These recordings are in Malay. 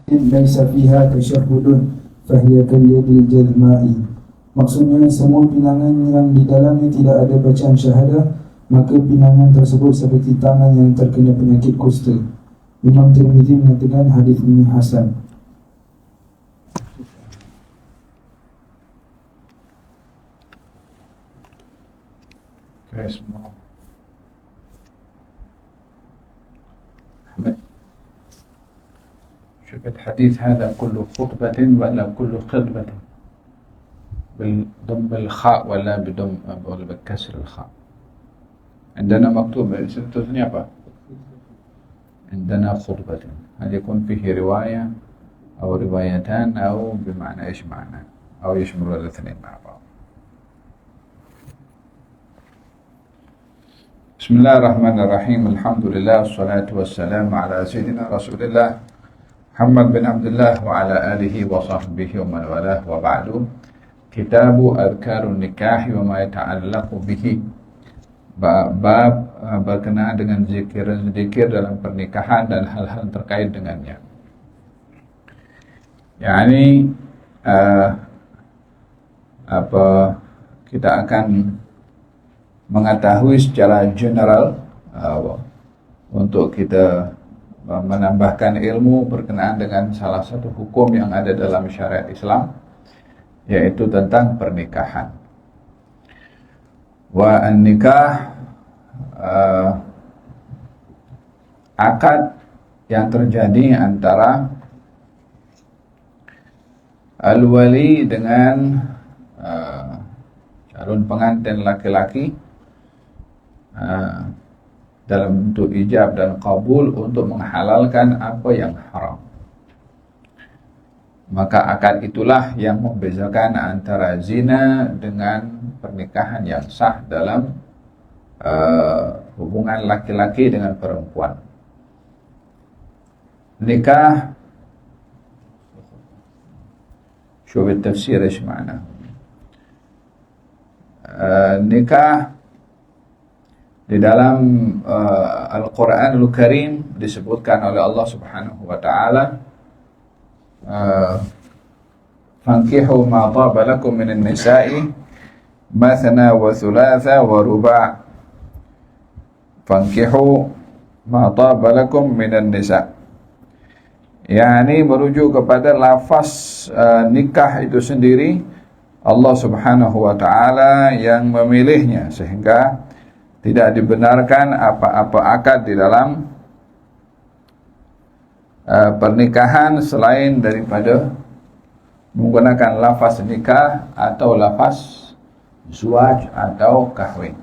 laisa fiha tasyahhudun fahiya kalyadil jazma'i. Maksudnya semua pinangan yang di dalamnya tidak ada bacaan syahadah, maka pinangan tersebut seperti tangan yang terkena penyakit kusta. Imam Tirmizi mengatakan hadis ini hasan. اسمه شوف الحديث هذا كله خطبة ولا كله خطبة؟ بضم الخاء ولا بضم ولا بكسر الخاء؟ عندنا مكتوب تثنية apa؟ عندنا خطبة. هل يكون فيه رواية أو روايتان أو بمعنى إيش معنى أو يشمل الاثنين مع بعض؟ بسم الله الرحمن الرحيم. الحمد لله والصلاة والسلام على سيدنا رسول الله محمد بن عبد الله وعلى آله وصحبه ومن والاه وبعد. كتاب أذكار النكاح وما يتعلق به. Bab berkenaan dengan zikir dalam pernikahan dan hal-hal terkait dengannya. Yani kita akan mengetahui secara general untuk kita menambahkan ilmu berkenaan dengan salah satu hukum yang ada dalam syariat Islam, yaitu tentang pernikahan. Wa an-nikah akad yang terjadi antara al-wali dengan calon pengantin laki-laki dalam bentuk ijab dan qabul untuk menghalalkan apa yang haram. Maka akad itulah yang membezakan antara zina dengan pernikahan yang sah dalam hubungan laki-laki dengan perempuan. Nikah, شوف التفسير ايش معناه. Nikah di dalam Al-Quranul Karim disebutkan oleh Allah Subhanahu wa taala, fankihu ma taba lakum minan nisa'i mathna wa thulatha wa ruba'. Fankihu ma taba lakum minan nisa', yakni merujuk kepada lafaz nikah itu sendiri. Allah Subhanahu wa taala yang memilihnya, sehingga tidak dibenarkan apa-apa akad di dalam pernikahan selain daripada menggunakan lafaz nikah atau lafaz zuwaj atau kahwin.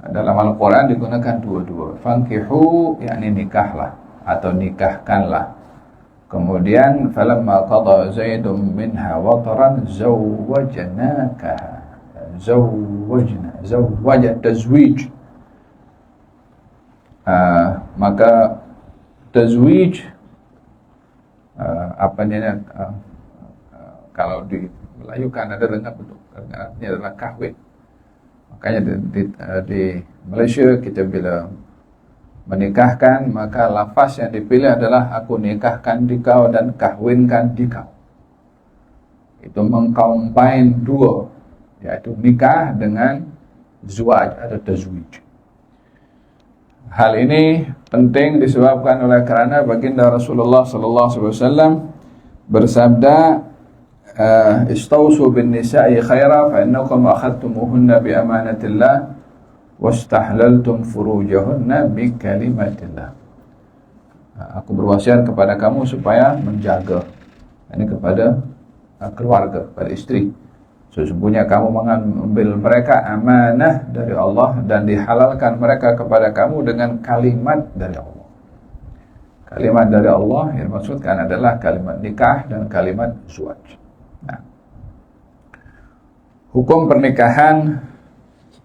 Dalam Al-Quran digunakan dua-dua. Fankihu, yakni nikahlah atau nikahkanlah. Kemudian falamma qada Zaidun minha wataran zawwajnakaha. Zawwaja tazwij. Maka tazwij kalau dimelayukan adalah bentuk artinya adalah kahwin. Makanya di Malaysia kita bila menikahkan, maka lafaz yang dipilih adalah aku nikahkan dikau dan kahwinkan dikau. Itu mengcombine dua, yaitu nikah dengan zuwaj atau tazwij. Hal ini penting disebabkan oleh kerana baginda Rasulullah sallallahu alaihi wasallam bersabda, istausu bin nisa'i khaira fa innakum akhadtumuhunna bi amanatillah wastahlaltum furujahunna bi kalimatillah. Aku berwasiat kepada kamu supaya menjaga, ini kepada keluarga, kepada istri. Sesungguhnya kamu mengambil mereka amanah dari Allah dan dihalalkan mereka kepada kamu dengan kalimat dari Allah. Kalimat dari Allah yang dimaksudkan adalah kalimat nikah dan kalimat zuwaj. Nah, hukum pernikahan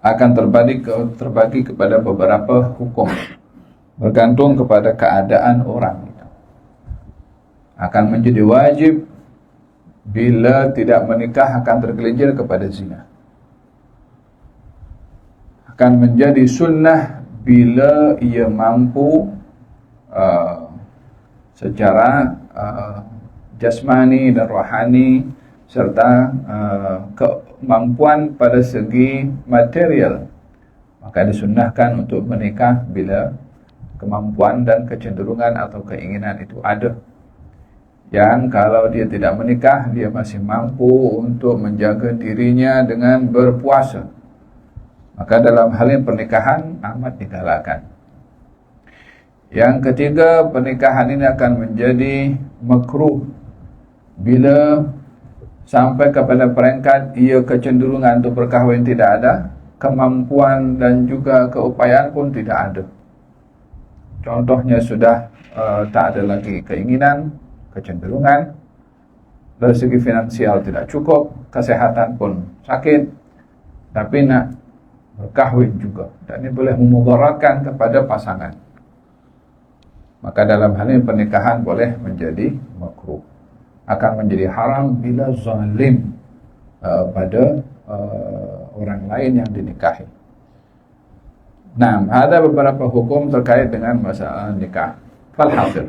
akan terbagi kepada beberapa hukum, bergantung kepada keadaan orang. Akan menjadi wajib bila tidak menikah akan tergelincir kepada zina. Akan menjadi sunnah bila ia mampu secara jasmani dan rohani, serta kemampuan pada segi material, maka disunnahkan untuk menikah bila kemampuan dan kecenderungan atau keinginan itu ada. Yang kalau dia tidak menikah, dia masih mampu untuk menjaga dirinya dengan berpuasa, maka dalam hal ini pernikahan amat digalakkan. Yang ketiga, pernikahan ini akan menjadi makruh bila sampai kepada peringkat ia kecenderungan untuk berkahwin tidak ada, kemampuan dan juga keupayaan pun tidak ada. Contohnya sudah tak ada lagi keinginan, kecenderungan, dari segi finansial tidak cukup, kesehatan pun sakit, tapi nak berkahwin juga, dan ini boleh memudaratkan kepada pasangan. Maka dalam hal ini pernikahan boleh menjadi makruh, akan menjadi haram bila zalim pada orang lain yang dinikahi. Nah, ada beberapa hukum terkait dengan masalah nikah. Falhasil,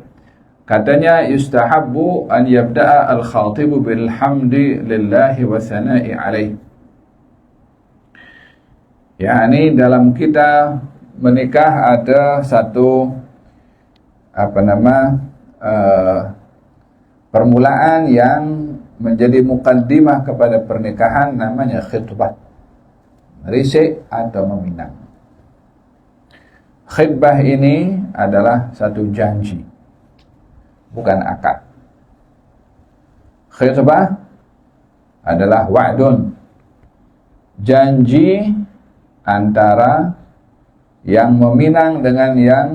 katanya yustahabbu an yabda'a al-khatibu bilhamdi lillahi wa sana'i alaih. Yani dalam kita menikah ada satu permulaan yang menjadi mukaddimah kepada pernikahan, namanya khitbah, risik atau meminang. Khitbah ini adalah satu janji, bukan akad. Khitbah adalah wa'dun, janji antara yang meminang dengan yang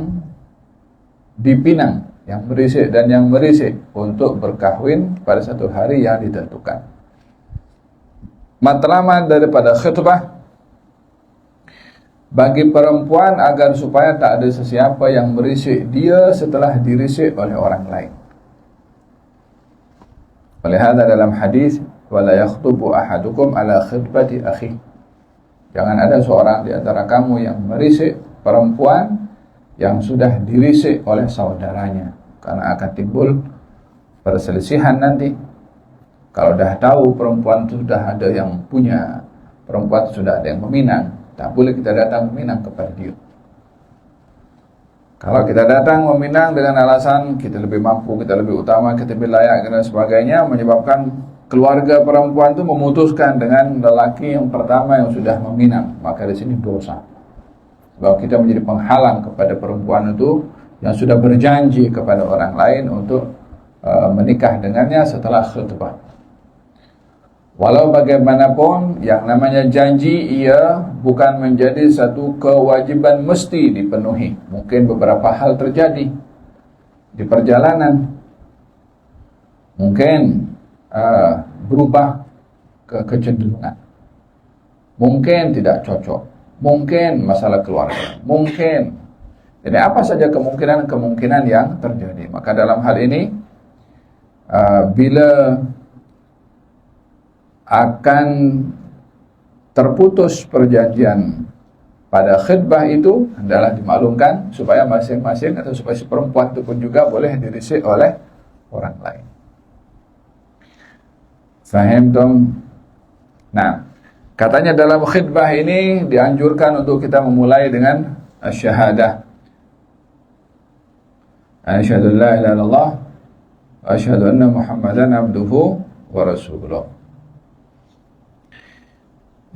dipinang, yang merisik dan yang merisik, untuk berkahwin pada satu hari yang ditentukan. Matlamat daripada khitbah bagi perempuan agar supaya tak ada sesiapa yang merisik dia setelah dirisik oleh orang lain. Oleh hada dalam hadis, wala yakhtubu ahadukum ala khitbati akhi, jangan ada seorang di antara kamu yang merisik perempuan yang sudah dirisik oleh saudaranya, karena akan timbul perselisihan nanti. Kalau dah tahu perempuan itu sudah ada yang punya, perempuan sudah ada yang meminang, tak boleh kita datang meminang kepada dia. Kalau kita datang meminang dengan alasan kita lebih mampu, kita lebih utama, kita lebih layak dan sebagainya, menyebabkan keluarga perempuan itu memutuskan dengan lelaki yang pertama yang sudah meminang, maka di sini dosa. Bahwa kita menjadi penghalang kepada perempuan itu yang sudah berjanji kepada orang lain untuk menikah dengannya setelah khutbah. Walau bagaimanapun, yang namanya janji ia bukan menjadi satu kewajiban mesti dipenuhi. Mungkin beberapa hal terjadi di perjalanan, mungkin berubah kecenderungan, mungkin tidak cocok, mungkin masalah keluarga, mungkin. Jadi apa saja kemungkinan-kemungkinan yang terjadi. Maka dalam hal ini, bila akan terputus perjanjian pada khitbah itu, adalah dimaklumkan supaya masing-masing atau supaya si perempuan itu pun juga boleh dirisik oleh orang lain. Faham dong? Nah, katanya dalam khitbah ini dianjurkan untuk kita memulai dengan asyahadah. Asyhadu an la ilaha illallah wa asyhadu anna Muhammadan abduhu wa rasuluh.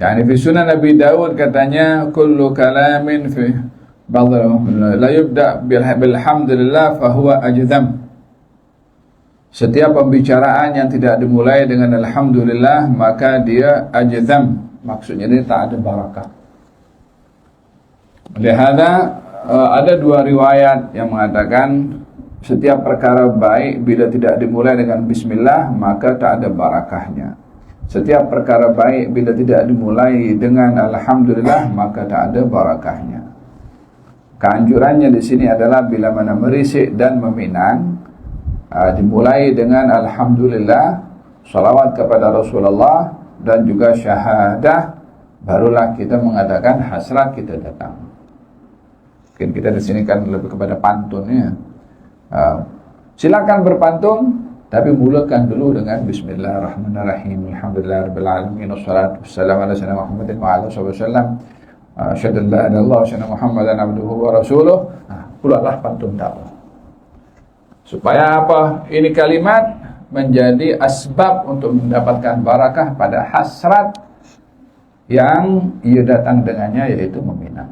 Yani fi sunan Nabi Daud katanya kullu kalamin fi ba'd la yubda bilhamdulillah fa huwa ajdam. Setiap pembicaraan yang tidak dimulai dengan alhamdulillah maka dia ajdam, maksudnya dia tak ada barakah. Lihada ada dua riwayat yang mengatakan setiap perkara baik bila tidak dimulai dengan bismillah maka tak ada barakahnya. Setiap perkara baik bila tidak dimulai dengan alhamdulillah maka tak ada barakahnya. Keanjurannya di sini adalah bila mana merisik dan meminang, dimulai dengan alhamdulillah, salawat kepada Rasulullah dan juga syahadah, barulah kita mengadakan hasrah kita datang. Mungkin kita di sini kan lebih kepada pantunnya. Silakan berpantun, tapi mulakan dulu dengan Bismillahirrahmanirrahim. Alhamdulillahirabbil alamin wassalatu wassalamu ala sayyidina Muhammadin wa ala alihi wasallam. Asyhadu an la ilaha illallah wa asyhadu anna Muhammadan abduhu wa rasuluh. Pulalah pantun tahu. Supaya apa? Ini kalimat menjadi asbab untuk mendapatkan barakah pada hasrat yang ia datang dengannya, yaitu meminang.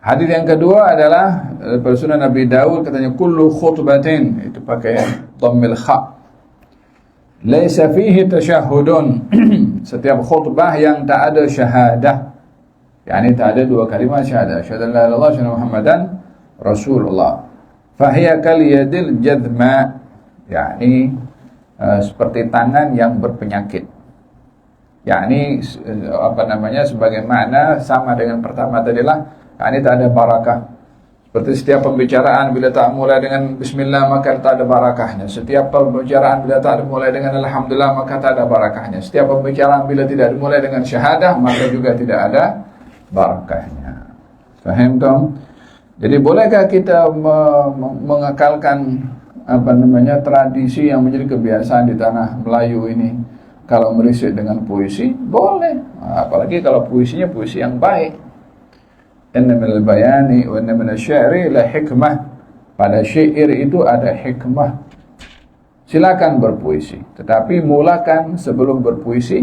Hadis yang kedua adalah dari Sunan Nabi Daud, katanya kullu khutbatin, itu pakai dhammil kha, laisa fihi tasyahhudun. Setiap khutbah yang tak ada syahadah, yakni tak ada dua kalimat syahadah, asyhadu an la ilaha illallah wa asyhadu anna Muhammadan Rasulullah, fahiya kal yadil jadma, yakni seperti tangan yang berpenyakit. Yakni sebagaimana sama dengan pertama tadilah, ini tak ada barakah. Seperti setiap pembicaraan bila tak mulai dengan bismillah maka tak ada barakahnya. Setiap pembicaraan bila tak dimulai dengan alhamdulillah maka tak ada barakahnya. Setiap pembicaraan bila tidak dimulai dengan syahadah maka juga tidak ada barakahnya. Faham tak? Jadi bolehkah kita mengekalkan tradisi yang menjadi kebiasaan di tanah Melayu ini? Kalau merisik dengan puisi, boleh. Apalagi kalau puisinya puisi yang baik. Inna minal bayani wa inna minal syairi la hikmah. Pada syair itu ada hikmah. Silakan berpuisi, tetapi mulakan sebelum berpuisi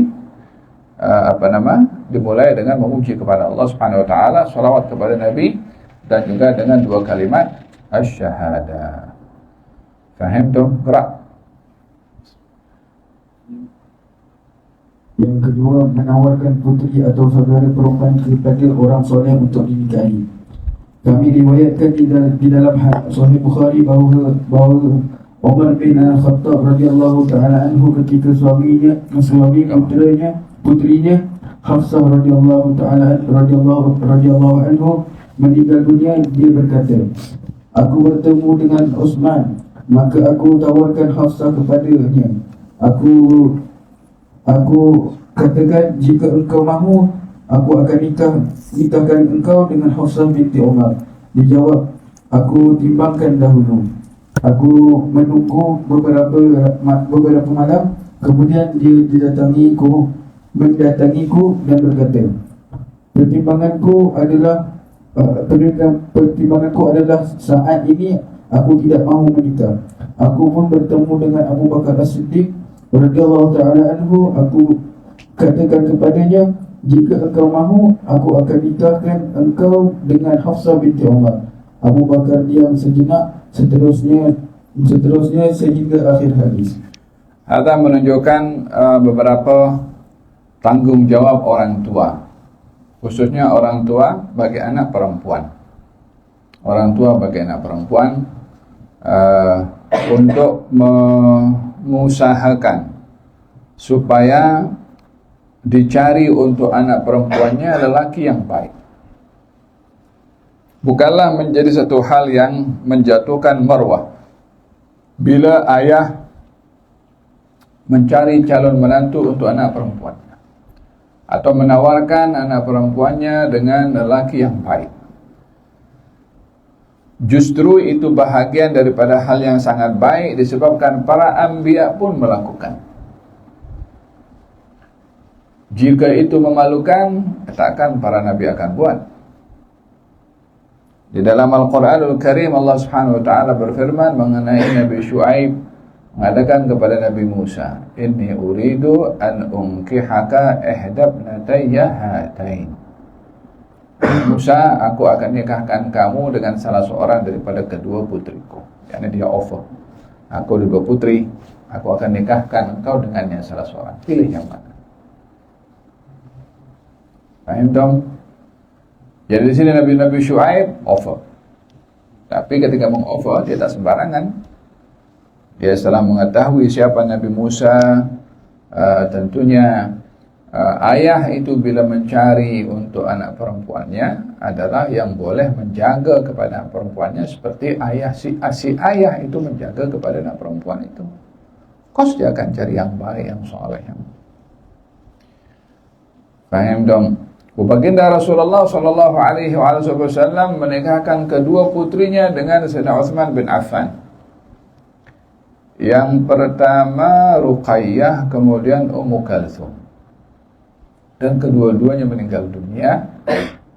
dimulai dengan memuji kepada Allah Subhanahu wa taala, salawat kepada Nabi, dan juga dengan dua kalimat asy-syahadah. Faham tu? Gerak. Yang kedua, menawarkan puteri atau saudara perempuan kepada orang soleh untuk dinikahi. Kami riwayatkan di dalam Sahih Bukhari bahawa Umar bin Al-Khattab radhiyallahu taala anhu ketika suami putrinya Hafsah radhiyallahu anhu meninggal dunia, dia berkata, aku bertemu dengan Utsman, maka aku tawarkan Hafsah kepadanya. Aku katakan, jika engkau mahu, aku akan nikahkan engkau dengan Hafsah binti Umar. Dia jawab, aku timbangkan dahulu. Aku menunggu beberapa malam, kemudian dia mendatangiku dan berkata, pertimbanganku adalah saat ini aku tidak mahu menikah. Aku pun bertemu dengan Abu Bakar As-Siddiq radhiyallahu ta'ala anhu. Aku katakan kepadanya, jika engkau mahu, aku akan nikahkan engkau dengan Hafsah binti Umar. Abu Bakar diam sejenak, seterusnya sehingga akhir hadis. Hadza menunjukkan beberapa tanggungjawab orang tua, khususnya orang tua bagi anak perempuan. Orang tua bagi anak perempuan untuk mengusahakan supaya dicari untuk anak perempuannya lelaki yang baik. Bukanlah menjadi satu hal yang menjatuhkan marwah bila ayah mencari calon menantu untuk anak perempuannya, atau menawarkan anak perempuannya dengan lelaki yang baik. Justru itu bahagian daripada hal yang sangat baik, disebabkan para anbiya pun melakukan. Jika itu memalukan, takkan para nabi akan buat. Di dalam Al-Quranul Karim, Allah Subhanahu wa ta'ala berfirman mengenai Nabi Syuaib, mengatakan kepada Nabi Musa, inni uridu an unkihaka ihdabnatayya hatain. Musa, aku akan nikahkan kamu dengan salah seorang daripada kedua putriku. Yakni dia offer, aku ada dua putri, aku akan nikahkan engkau dengannya salah seorang. Pilih yang mana? Faham dong? Jadi di sini Nabi Syuaib offer. Tapi ketika mengoffer, dia tak sembarangan. Dia setelah mengetahui siapa Nabi Musa, tentunya ayah itu bila mencari untuk anak perempuannya adalah yang boleh menjaga kepada anak perempuannya seperti si ayah itu menjaga kepada anak perempuan itu. Kos dia akan cari yang baik, yang soleh, yang paham dong. Baginda Rasulullah sallallahu alaihi wasallam menikahkan kedua putrinya dengan Sayyidina Utsman bin Affan. Yang pertama Ruqayyah, kemudian Ummu Kalthum. Dan kedua-duanya meninggal dunia.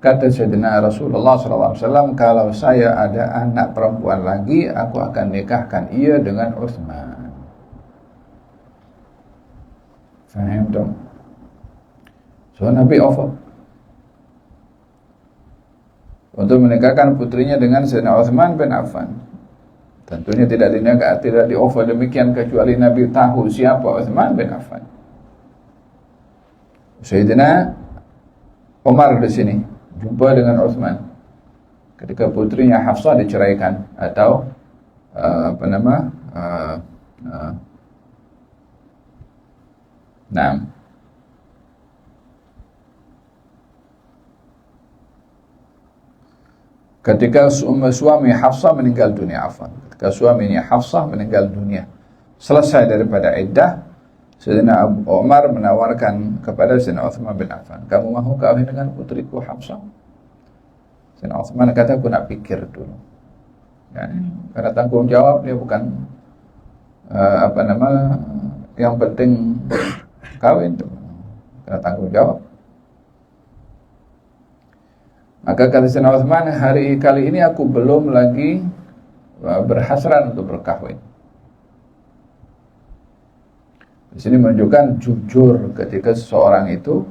Kata Sayyidina Rasulullah sallallahu alaihi wasallam, kalau saya ada anak perempuan lagi, aku akan nikahkan ia dengan Utsman. Faham dong? So Nabi offer untuk menikahkan putrinya dengan Sayyidina Utsman bin Affan. Tentunya tidak di-offer demikian kecuali Nabi tahu siapa Utsman bin Affan. Sayyidina Umar di sini jumpa dengan Utsman ketika putrinya Hafsah diceraikan atau ketika suami Hafsah meninggal dunia, ketika suaminya Hafsah meninggal dunia, selesai daripada iddah, Sayyidina Umar menawarkan kepada Sayyidina Utsman bin Affan, kamu mahu kawin dengan putriku Hafsah? Sayyidina Utsman kata, aku nak pikir dulu. Ya, karena tanggung jawab dia bukan yang penting kawin itu, karena tanggung jawab. Maka kata Sayyidina Utsman, hari kali ini aku belum lagi berhasrat untuk berkahwin. Di sini menunjukkan jujur ketika seseorang itu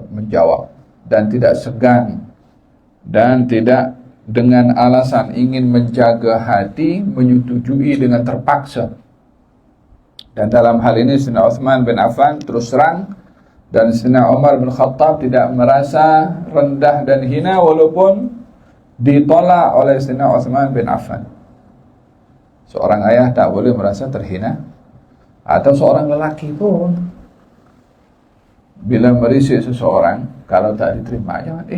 menjawab dan tidak segan dan tidak dengan alasan ingin menjaga hati menyetujui dengan terpaksa. Dan dalam hal ini Sayyidina Utsman bin Affan terus terang, dan Sayyidina Umar bin Khattab tidak merasa rendah dan hina walaupun ditolak oleh Sayyidina Utsman bin Affan. Seorang ayah tak boleh merasa terhina, atau seorang lelaki pun bila merisik seseorang, kalau tak diterima jangan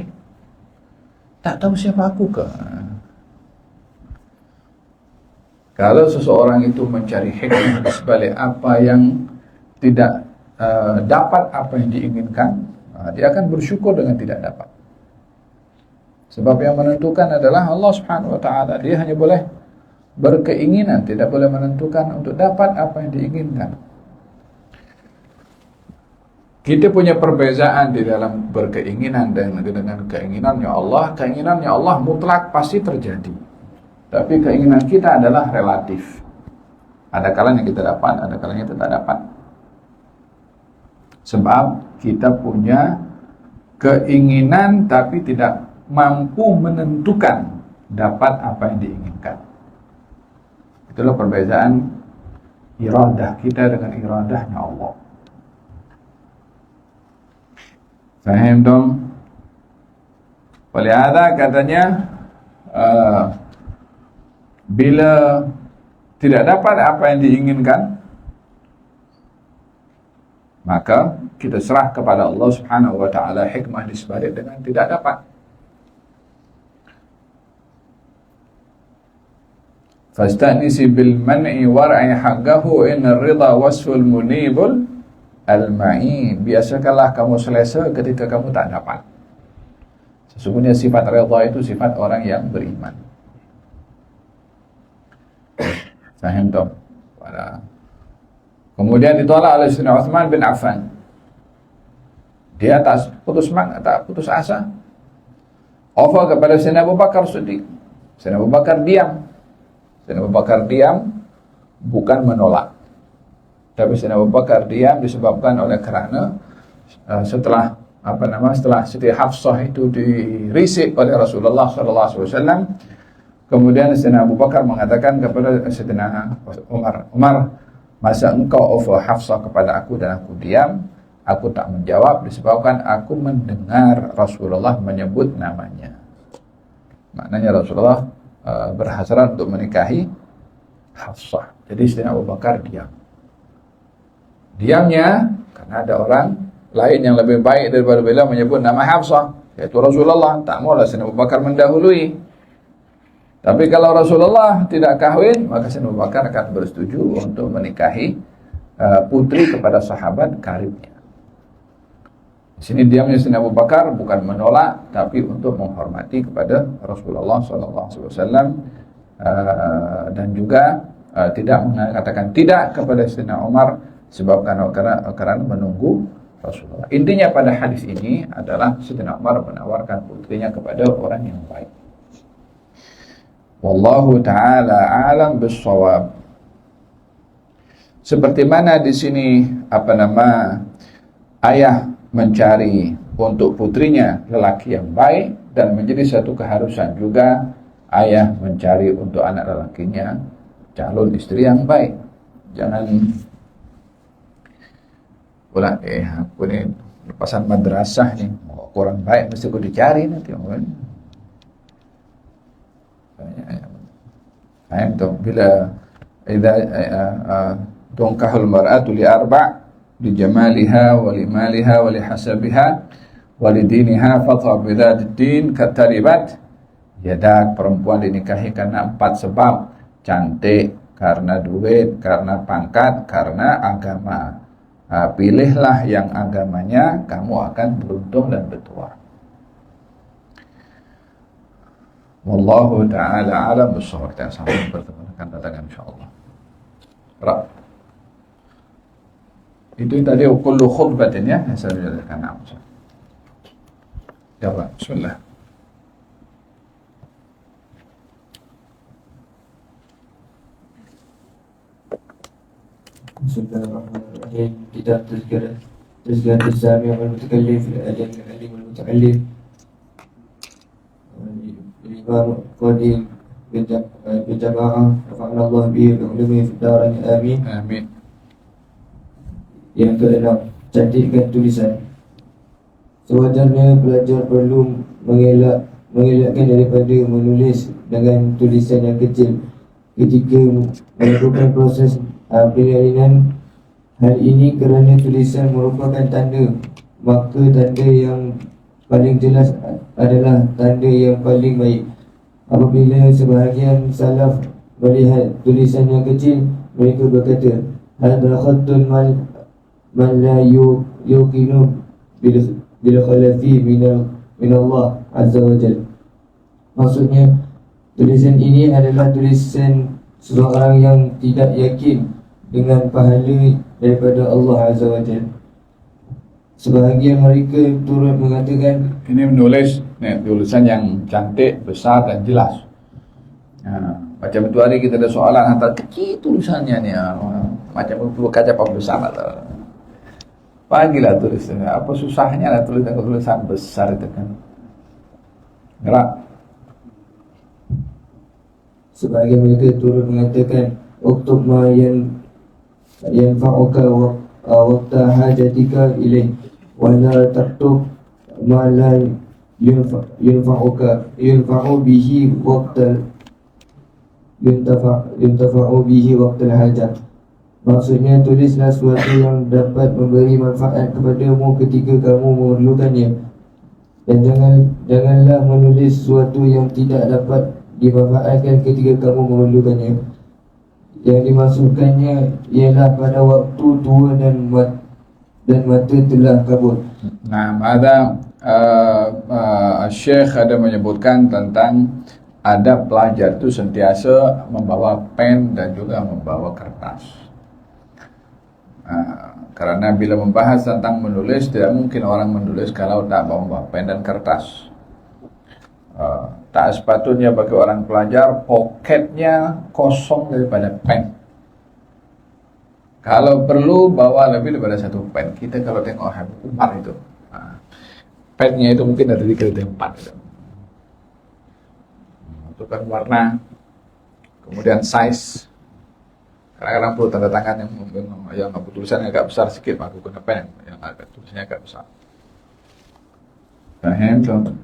tak tahu siapa aku ke. Kalau seseorang itu mencari hikmah di sebalik apa yang tidak dapat apa yang diinginkan, dia akan bersyukur dengan tidak dapat. Sebab yang menentukan adalah Allah Subhanahu wa taala. Dia hanya boleh berkeinginan, tidak boleh menentukan untuk dapat apa yang diinginkan. Kita punya perbezaan di dalam berkeinginan dan dengan keinginannya Allah. Keinginannya Allah mutlak pasti terjadi, tapi keinginan kita adalah relatif. Ada kalanya kita dapat, ada kalanya kita tak dapat. Sebab kita punya keinginan tapi tidak mampu menentukan dapat apa yang diinginkan. Itulah perbezaan iradah kita dengan iradahnya Allah. Faham dong? Walihada katanya bila tidak dapat apa yang diinginkan, maka kita serah kepada Allah Subhanahu wa taala hikmah di sebalik dengan tidak dapat. Fastanisi bil man'i war'i haqqahu inna ridha wasful munibul al-ma'i. Biasakanlah kamu selesa ketika kamu tak dapat. Sesungguhnya sifat ridha itu sifat orang yang beriman. Faham tak? Kemudian ditolak oleh Sayyidina Utsman bin Affan. Dia tak putus semangat, tak putus asa. Offer kepada Sayyidina Abu Bakar Siddiq. Sayyidina Abu Bakar diam. Sayyidina Abu Bakar diam bukan menolak, tapi Sayyidina Abu Bakar diam disebabkan oleh kerana setelah Siti Hafsah itu dirisik oleh Rasulullah sallallahu alaihi wasallam, kemudian Sayyidina Abu Bakar mengatakan kepada Sayyidina Umar, masa engkau offer Hafsah kepada aku dan aku diam? Aku tak menjawab disebabkan aku mendengar Rasulullah menyebut namanya. Maknanya Rasulullah berhasrat untuk menikahi Hafsah. Jadi Sayyidina Abu Bakar diam. Diamnya karena ada orang lain yang lebih baik daripada beliau menyebut nama Hafsah, yaitu Rasulullah. Tak maulah Sayyidina Abu Bakar mendahului. Tapi kalau Rasulullah tidak kahwin, maka Sayyidina Abu Bakar akan bersetuju untuk menikahi putri kepada sahabat karibnya. Di sini diamnya Sayyidina Abu Bakar bukan menolak, tapi untuk menghormati kepada Rasulullah SAW, dan juga tidak mengatakan tidak kepada Sayyidina Umar sebab karena menunggu Rasulullah. Intinya pada hadis ini adalah Sayyidina Umar menawarkan putrinya kepada orang yang baik. Wallahu taala alam bissawab. Seperti mana di sini ayah mencari untuk putrinya lelaki yang baik, dan menjadi satu keharusan juga ayah mencari untuk anak lelakinya calon istri yang baik. Jangan pula aku ni lepasan madrasah ni kurang baik mesti aku dicari nanti orang. Faham tu? Bila idza tunkahul mar'atu li arba' li jamaliha wa li maliha wa li hasabiha wa li diniha fadhhab bi dzatid din kataribat yadak. Perempuan dinikahi karena 4 sebab: cantik, karena duit, karena pangkat, karena agama. Pilihlah yang agamanya, kamu akan beruntung dan bertuah. Wallahu ta'ala alam bissawab. Kita sampai bertemu akan datang insyaallah. Itu tadi kullu khutbatin ya, saya jelaskan apa. Ya, bismillah. Bismillahirrahmanirrahim. Kitab Tazkirah Sami' wal Mutakallim fil Adab al-Alim wal Muta'allim. Imam Qadim bin Jama'ah rafa'ana Allah bihi wa ulumi fid darain amin. Amin. Yang keenam, cantikkan tulisan. Sewajarnya pelajar perlu mengelakkan daripada menulis dengan tulisan yang kecil ketika melakukan proses penyalinan. Hal ini kerana tulisan merupakan tanda, maka tanda yang paling jelas adalah tanda yang paling baik. Apabila sebahagian salaf melihat tulisan yang kecil, mereka berkata, hadha khattun man la yuqinu bil khalafi min Allah azza wa jalla. Maksudnya, tulisan ini adalah tulisan seseorang yang tidak yakin dengan pahala daripada Allah azza wa jalla. Sebahagian mereka turut mengatakan, ini menulis tulisan yang cantik, besar dan jelas. Macam itu hari kita ada soalan hantar kecil tulisannya ni, macam perlu kaca besar lah. Pagilah tulisannya. Apa susahnya lah tulisan besar itu kan? Gerak. sebahagian mereka turut mengatakan, uktub ma yanfa'uka waqta hajatika ilaih wa la taktub ma la yanfa'u bihi waqta yuntafa'u bihi waqtal hajat. Maksudnya, tulislah sesuatu yang dapat memberi manfaat kepadamu ketika kamu memerlukannya, dan janganlah menulis sesuatu yang tidak dapat dimanfaatkan ketika kamu memerlukannya. Yang dimaksudkannya ialah pada waktu tua dan mata telah kabur. Nah, ada Syekh ada menyebutkan tentang adab pelajar itu sentiasa membawa pen dan juga membawa kertas. Karena bila membahas tentang menulis, tidak mungkin orang menulis kalau tak bawa pen dan kertas. Tak sepatutnya bagi orang pelajar poketnya kosong daripada pen. Kalau perlu bawa lebih daripada 1 pen. Kita kalau tengok Habib Umar itu, pennya itu mungkin ada 3 atau 4 itu. Itu kan warna, kemudian size. Kadang-kadang perlu tanda tangan yang tulisannya agak besar sikit, maka guna pen yang agak tulisannya agak besar. Faham tu?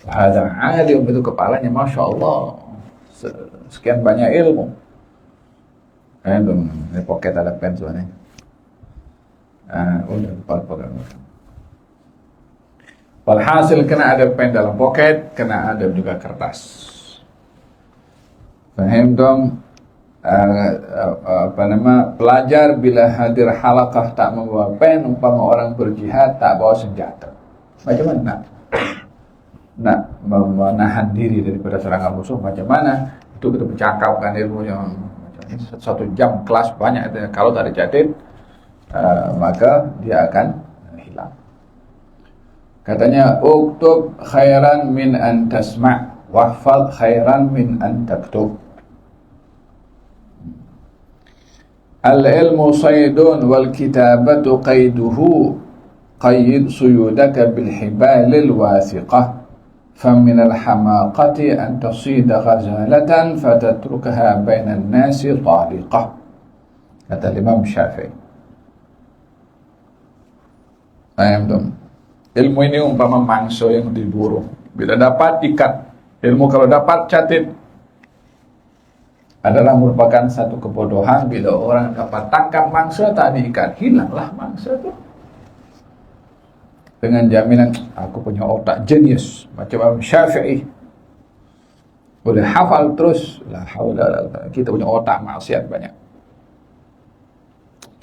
Ada alim itu kepalanya, masya Allah, sekian banyak ilmu. Faham tu? Ini poket ada pen soalnya. Udah lupa. Walhasil kena ada pen dalam poket, kena ada juga kertas. Faham dong? pelajar bila hadir halaqah tak membawa pen, umpama orang berjihad tak bawa senjata. Macam mana nak menahan diri daripada serangan musuh? Macam mana? Itu kita bercakapkan ilmu yang 1 jam kelas banyak. Kalau tak dicatat, maka dia akan hilang. Katanya, uktub khairan min an tasma' wahfad khairan min an taktub. Al-ilmu saydun wal kitabatu qayduhu, qayyid suyudaka bil hibalil wathiqah. فمن الحماقة أن تصيد غزالة فتتركها بين الناس طالقة. Kata Imam Syafi'i. Paham? Ilmu ini umpama mangsa yang diburu. Bila dapat ikat. Ilmu kalau dapat catat. Adalah merupakan satu kebodohan bila orang dapat tangkap mangsa tak diikat, hilanglah mangsa itu. Dengan jaminan aku punya otak jenius macam Imam Syafi'i, boleh hafal terus, la haula, kita punya otak maksiat banyak,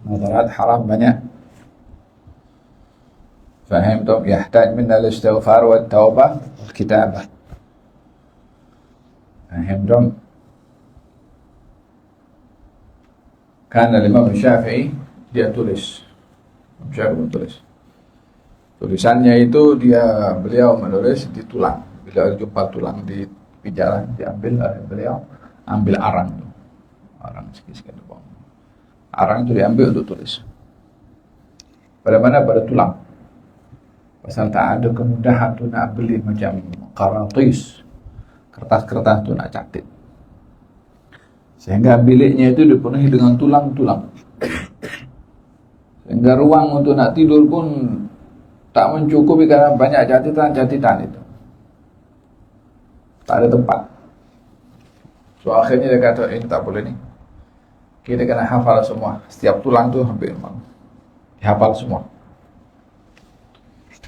madarat haram banyak. Faham tu? Yahtaj minna al-istighfar wa at-taubah wal kitabah. Faham tu? Karena Imam Syafi'i dia tulis, Imam Syafi'i menulis. Tulisannya itu beliau menulis di tulang. Bila jumpa tulang di jalan, diambil oleh beliau, ambil arang itu. Arang sikit-sikit. Arang itu diambil untuk tulis. Pada mana? Pada tulang. Pasal tak ada kemudahan tu nak beli macam karatis, kertas-kertas tu nak catat. Sehingga biliknya itu dipenuhi dengan tulang-tulang. Sehingga ruang untuk nak tidur pun tak mencukupi karena banyak catatan-catatan itu. Tak ada tempat. So akhirnya dia kata, ini tak boleh ni. Kita kena hafal semua. Setiap tulang tu hampir memang dihafal semua.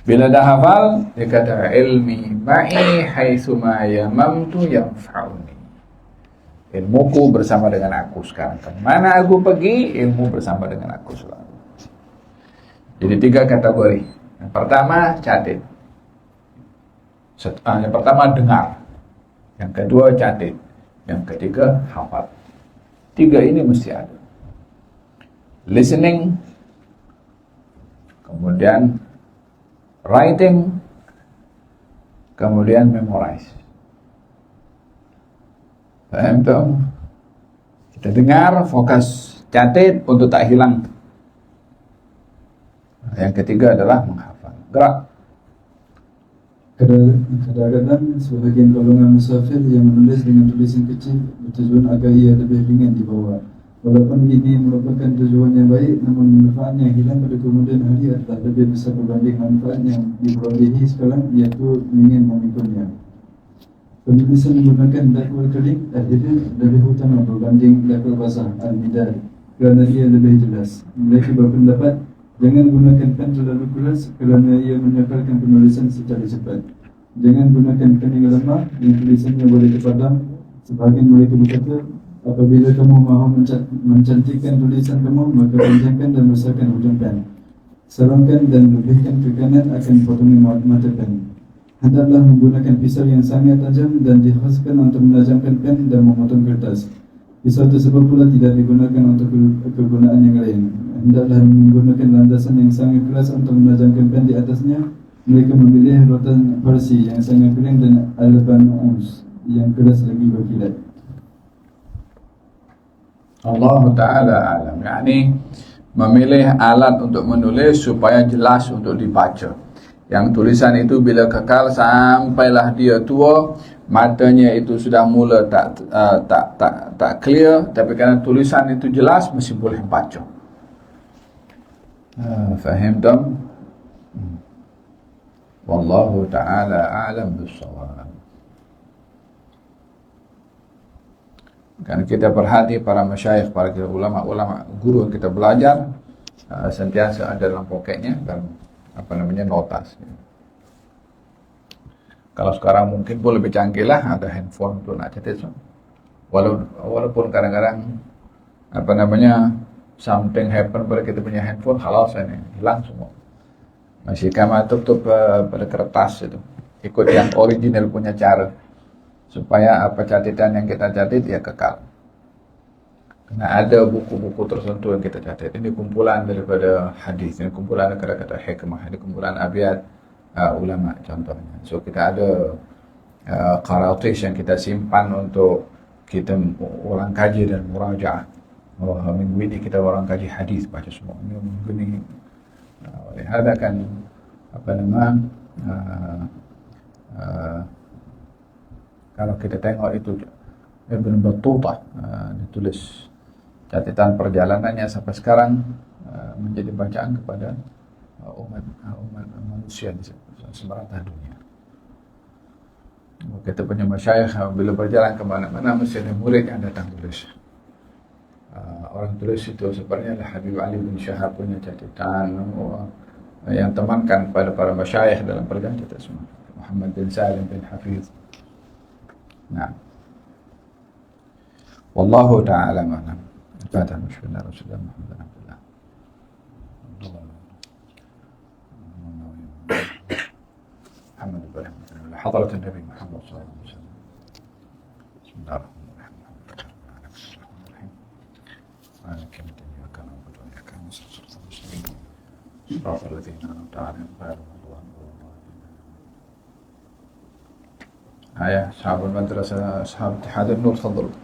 Bila dah hafal, dia kata, ilmi ma'i haitsuma yamamtu yanfa'uni. Ilmuku bersama dengan aku sekarang. Mana aku pergi, ilmu bersama dengan aku selalu. Jadi 3 kategori. Yang pertama catat. Yang pertama dengar. Yang kedua catat. Yang ketiga hafal. 3 ini mesti ada. Listening, kemudian writing, kemudian memorize. Paham tak? Kita dengar, fokus, catat untuk tak hilang. Yang ketiga adalah menghafal. Gerak. Kadang-kadang sebahagian golongan musafir yang menulis dengan tulisan kecil bertujuan agar ia lebih ringan dibawa. Walaupun ini merupakan tujuan yang baik, namun manfaat yang hilang pada kemudian hari adalah lebih besar berbanding manfaat yang diperolehi sekarang, iaitu ingin memikulnya. Penulisan menggunakan dakul kering akhirnya lebih utama berbanding dakul basah al-midad kerana ia lebih jelas. Mereka berpendapat jangan gunakan pen terlalu keras kerana ia menyebarkan penulisan secara cepat. Jangan gunakan pen yang lemah yang tulisannya boleh terpadam. Sebahagian mereka berkata, apabila kamu mahu mencantikkan tulisan kamu, maka panjangkan dan besarkan ujung pen. Sarungkan dan lebihkan ke kanan akan potongi mata pen. Hendaklah menggunakan pisau yang sangat tajam dan dikhaskan untuk menajamkan pen dan memotong kertas. Pisau tersebut pula tidak digunakan untuk kegunaan yang lain. Hendaklah menggunakan landasan yang sangat keras untuk menajamkan pen di atasnya. Mereka memilih rotan Parsi yang sangat kering dan Albanus yang keras lagi berkilat. Allah Ta'ala alam. Yani memilih alat untuk menulis supaya jelas untuk dibaca. Yang tulisan itu bila kekal sampailah dia tua, matanya itu sudah mula tak clear, tapi kerana tulisan itu jelas masih boleh baca. Faham tak? Wallahu ta'ala a'lam bis-shawab. Kan kita perhati para masyayikh, para ulama-ulama, guru yang kita belajar sentiasa ada dalam poketnya dan notas. Kalau sekarang mungkin pun lebih canggih lah, ada handphone tu nak catat. Walaupun kadang-kadang apa namanya something happen pada kita punya handphone, halas ini hilang semua. Masih kama tutup pada kertas itu, ikut yang original punya cara supaya apa catatan yang kita catat ya kekal. Karena ada buku-buku tertentu yang kita catat. Ini kumpulan daripada hadis, ini kumpulan kata-kata hikmah, ini kumpulan abiyat ulama contohnya. So kita ada qaratis yang kita simpan untuk kita orang kaji dan murajaah. Minggu ini kita orang kaji hadis, baca semua. Minggu ini ada kan apa nama kalau kita tengok itu Ibn Battuta ditulis catatan perjalanannya sampai sekarang menjadi bacaan kepada umat manusia di semerata dunia. Kita punya masyayikh bila berjalan ke mana-mana mesti ada murid yang datang tulis. Orang tulis itu sebenarnya Habib Ali bin Syahab punya catatan yang temankan pada para masyayikh dalam perjalanan kita semua. Muhammad bin Salim bin Hafiz. Nah. Wallahu ta'ala ma'lam. Fatiha bismillah Rasulullah Muhammad Abdullah. Muhammad Ibrahim. حضرة النبي محمد صلى الله عليه وسلم. بسم الله الرحمن الرحيم. مالك يوم الدين إياك نعبد وإياك نستعين صراط المستقيم صراط الذين أنعمت عليهم غير المغضوب عليهم ولا الضالين. أصحاب المدرسة أصحاب اتحاد النور تفضلوا.